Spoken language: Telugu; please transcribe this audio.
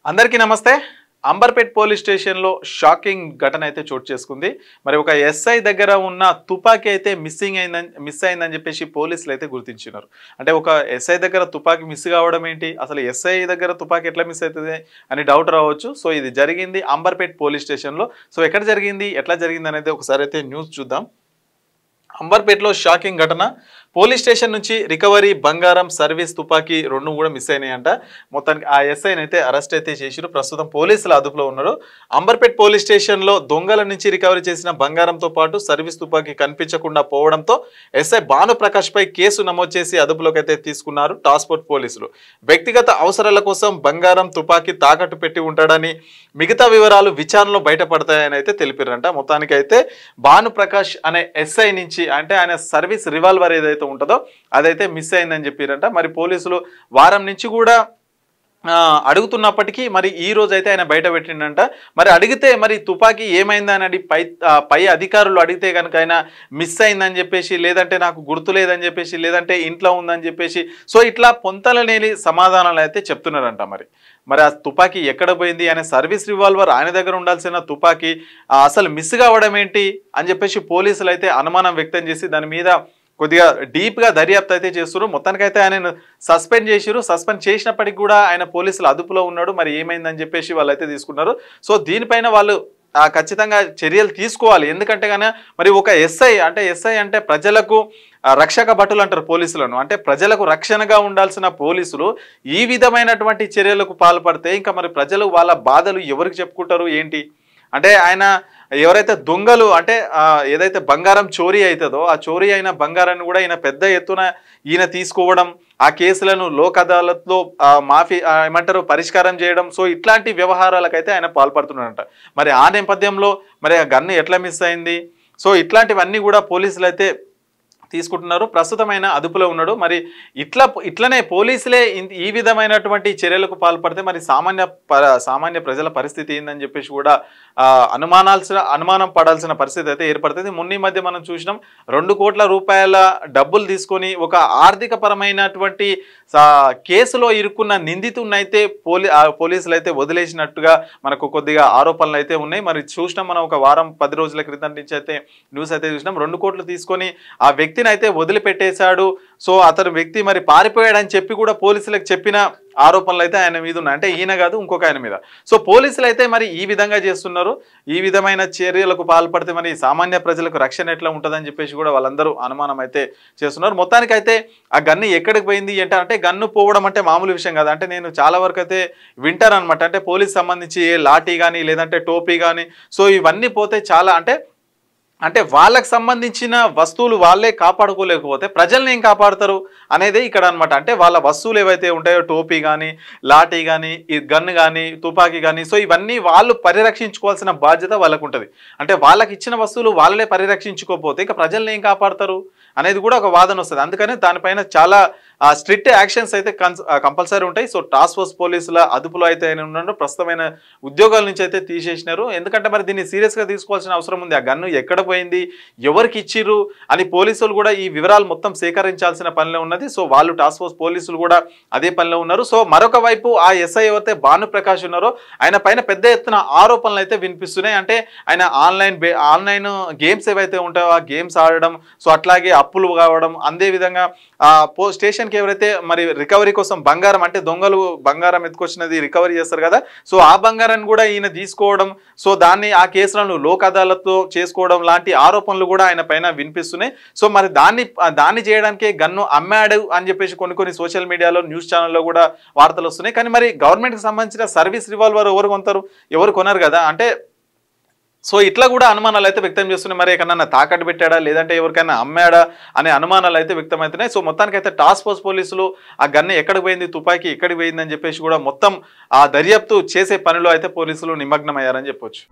అందరికీ నమస్తే. అంబర్పేట్ పోలీస్ స్టేషన్లో షాకింగ్ ఘటన అయితే చోటు చేసుకుంది. మరి ఒక ఎస్ఐ దగ్గర ఉన్న తుపాకీ అయితే మిస్ అయిందని చెప్పేసి పోలీసులు అయితే గుర్తించినారు. అంటే ఒక ఎస్ఐ దగ్గర తుపాకీ మిస్ కావడం ఏంటి, అసలు ఎస్ఐ దగ్గర తుపాకీ ఎట్లా మిస్ అవుతుంది అని డౌట్ రావచ్చు. సో ఇది జరిగింది అంబర్పేట్ పోలీస్ స్టేషన్లో. సో ఎక్కడ జరిగింది, ఎట్లా జరిగింది అనేది ఒకసారి అయితే న్యూస్ చూద్దాం. అంబర్పేట్లో షాకింగ్ ఘటన. పోలీస్ స్టేషన్ నుంచి రికవరీ బంగారం సర్వీస్ తుపాకీ రెండు కూడా మిస్ అయినాయంట. మొత్తానికి ఆ ఎస్ఐని అయితే అరెస్ట్ అయితే చేసిరు. ప్రస్తుతం పోలీసుల అదుపులో ఉన్నారు. అంబర్పేట్ పోలీస్ స్టేషన్లో దొంగల నుంచి రికవరీ చేసిన బంగారంతో పాటు సర్వీస్ తుపాకీ కనిపించకుండా పోవడంతో ఎస్ఐ భానుప్రకాష్ పై కేసు నమోదు చేసి అదుపులోకి అయితే తీసుకున్నారు టాస్క్ ఫోర్స్ పోలీసులు. వ్యక్తిగత అవసరాల కోసం బంగారం తుపాకీ తాకట్టు పెట్టి ఉంటాడని, మిగతా వివరాలు విచారణలో బయటపడతాయని అయితే తెలిపారంట. మొత్తానికి అయితే భానుప్రకాష్ అనే ఎస్ఐ నుంచి అంటే ఆయన సర్వీస్ రివాల్వర్ ఏదైతే ఉంటుందో అదైతే మిస్ అయిందని చెప్పారంట. మరి పోలీసులు వారం నుంచి కూడా అడుగుతున్నప్పటికీ మరి ఈ రోజు అయితే ఆయన బయట పెట్టిండంట. మరి అడిగితే మరి తుపాకీ ఏమైందని అడిగి పై అధికారులు అడిగితే కనుక ఆయన మిస్ అయిందని చెప్పేసి, లేదంటే నాకు గుర్తు లేదని చెప్పేసి, లేదంటే ఇంట్లో ఉందని చెప్పేసి, సో ఇట్లా పొంతలనేని సమాధానాలు అయితే చెప్తున్నారంట. మరి ఆ తుపాకీ ఎక్కడ పోయింది, ఆయన సర్వీస్ రివాల్వర్ ఆయన దగ్గర ఉండాల్సిన తుపాకీ అసలు మిస్ కావడం ఏంటి అని చెప్పేసి పోలీసులు అయితే అనుమానం వ్యక్తం చేసి దాని మీద కొద్దిగా డీప్గా దర్యాప్తు అయితే చేస్తున్నారు. మొత్తానికైతే ఆయన సస్పెండ్ చేసిరు. సస్పెండ్ చేసినప్పటికీ కూడా ఆయన పోలీసులు అదుపులో ఉన్నాడు. మరి ఏమైందని చెప్పేసి వాళ్ళు అయితే తీసుకున్నారు. సో దీనిపైన వాళ్ళు ఖచ్చితంగా చర్యలు తీసుకోవాలి. ఎందుకంటే కన్నా మరి ఒక ఎస్ఐ అంటే ప్రజలకు రక్షక భటులు అంటారు పోలీసులను. అంటే ప్రజలకు రక్షణగా ఉండాల్సిన పోలీసులు ఈ విధమైనటువంటి చర్యలకు పాల్పడితే ఇంకా మరి ప్రజలు వాళ్ళ బాధలు ఎవరికి చెప్పుకుంటారు ఏంటి? అంటే ఆయన ఎవరైతే దొంగలు అంటే ఏదైతే బంగారం చోరీ అవుతుందో ఆ చోరీ అయిన బంగారాన్ని కూడా ఈయన పెద్ద ఎత్తున ఈయన తీసుకోవడం, ఆ కేసులను లోక్ అదాలత్లో మాఫీ ఏమంటారు పరిష్కారం చేయడం, సో ఇట్లాంటి వ్యవహారాలకైతే ఆయన పాల్పడుతున్నాడంట. మరి ఆ నేపథ్యంలో మరి ఆ గన్ను ఎట్లా మిస్ అయింది, సో ఇట్లాంటివన్నీ కూడా పోలీసులు అయితే తీసుకుంటున్నారు. ప్రస్తుతమైన అదుపులో ఉన్నాడు. మరి ఇట్లనే పోలీసులే ఈ విధమైనటువంటి చర్యలకు పాల్పడితే మరి సామాన్య ప్రజల పరిస్థితి ఏందని చెప్పేసి కూడా అనుమానం పడాల్సిన పరిస్థితి అయితే ఏర్పడుతుంది. మొన్న మధ్య మనం చూసినాం 2 కోట్ల రూపాయల డబ్బులు తీసుకొని ఒక ఆర్థిక పరమైనటువంటి కేసులో ఇరుక్కున్న నిందితున్నైతే పోలీసులు అయితే వదిలేసినట్టుగా మనకు కొద్దిగా ఆరోపణలు అయితే ఉన్నాయి. మరి చూసినాం మనం ఒక వారం 10 రోజుల క్రితం నుంచి అయితే న్యూస్ అయితే చూసినాం. 2 కోట్లు తీసుకొని ఆ వ్యక్తిని అయితే వదిలిపెట్టేశాడు. సో అతను వ్యక్తి మరి పారిపోయాడని చెప్పి కూడా పోలీసులకు చెప్పిన ఆరోపణలు అయితే ఆయన మీద ఉన్నాయి. అంటే ఈయన కాదు ఇంకొక ఆయన మీద. సో పోలీసులు అయితే మరి ఈ విధంగా చేస్తున్నారు. ఈ విధమైన చర్యలకు పాల్పడితే మరి సామాన్య ప్రజలకు రక్షణ ఎట్లా ఉంటుందని చెప్పేసి కూడా వాళ్ళందరూ అనుమానం అయితే చేస్తున్నారు. మొత్తానికైతే ఆ గన్ను ఎక్కడికి పోయింది అంటే గన్ను పోవడం అంటే మామూలు విషయం కాదు. అంటే నేను చాలా వరకు అయితే వింటాను అనమాట. అంటే పోలీస్ సంబంధించి లాఠీ కానీ లేదంటే టోపీ కానీ సో ఇవన్నీ పోతే చాలా అంటే వాళ్ళకి సంబంధించిన వస్తువులు వాళ్ళే కాపాడుకోలేకపోతే ప్రజల్ని ఏం కాపాడతారు అనేదే ఇక్కడ అనమాట. అంటే వాళ్ళ వస్తువులు ఏవైతే ఉంటాయో టోపీ కానీ లాఠీ కానీ ఈ గన్ను కానీ తుపాకీ కానీ సో ఇవన్నీ వాళ్ళు పరిరక్షించుకోవాల్సిన బాధ్యత వాళ్ళకు ఉంటుంది. అంటే వాళ్ళకి ఇచ్చిన వస్తువులు వాళ్ళే పరిరక్షించుకోకపోతే ఇంకా ప్రజల్ని ఏం కాపాడతారు అనేది కూడా ఒక వాదన వస్తుంది. అందుకని దానిపైన చాలా స్ట్రిక్ట్ యాక్షన్స్ అయితే కంపల్సరీ ఉంటాయి. సో టాస్క్ ఫోర్స్ పోలీసుల అదుపులో అయితే ఆయన ఉన్నాడు. ప్రస్తుతమైన ఉద్యోగాల నుంచి అయితే తీసేసినారు. ఎందుకంటే మరి దీన్ని సీరియస్గా తీసుకోవాల్సిన అవసరం ఉంది. ఆ గన్ను ఎక్కడ పోయింది, ఎవరికి ఇచ్చిర్రు అని పోలీసులు కూడా ఈ వివరాలు మొత్తం సేకరించాల్సిన పనిలో ఉన్నది. సో వాళ్ళు టాస్క్ ఫోర్స్ పోలీసులు కూడా అదే పనిలో ఉన్నారు. సో మరొక వైపు ఆ ఎస్ఐ ఎవరైతే భానుప్రకాష్ ఉన్నారో ఆయన పైన పెద్ద ఎత్తున ఆరోపణలు అయితే వినిపిస్తున్నాయి. అంటే ఆయన ఆన్లైన్ గేమ్స్ ఏవైతే ఉంటాయో ఆ గేమ్స్ ఆడడం, సో అట్లాగే అప్పులు కావడం, అదేవిధంగా స్టేషన్కి ఎవరైతే మరి రికవరీ కోసం బంగారం అంటే దొంగలు బంగారం ఎత్తుకొచ్చినది రికవరీ చేస్తారు కదా, సో ఆ బంగారాన్ని కూడా ఈయన తీసుకోవడం, సో దాన్ని ఆ కేసులను లోక్ అదాలత్లో చేసుకోవడం లాంటి ఆరోపణలు కూడా ఆయన పైన వినిపిస్తున్నాయి. సో మరి దాన్ని చేయడానికే గన్ను అమ్మాడు అని చెప్పేసి కొన్ని సోషల్ మీడియాలో న్యూస్ ఛానల్లో కూడా వార్తలు వస్తున్నాయి. కానీ మరి గవర్నమెంట్కి సంబంధించిన సర్వీస్ రివాల్వర్ ఎవరు కొంటారు, ఎవరు కొనరు కదా. అంటే సో ఇట్లా కూడా అనుమానాలు అయితే వ్యక్తం చేస్తున్నాయి. మరి ఎక్కడన్నా తాకట్టు పెట్టాడా లేదంటే ఎవరికైనా అమ్మాడా అనే అనుమానాలు అయితే వ్యక్తమవుతున్నాయి. సో మొత్తానికైతే టాస్క్ ఫోర్స్ పోలీసులు ఆ గన్ను ఎక్కడికి పోయింది, తుపాకీ ఎక్కడికి పోయిందని చెప్పేసి కూడా మొత్తం ఆ దర్యాప్తు చేసే పనిలో అయితే పోలీసులు నిమగ్నమయ్యారని చెప్పొచ్చు.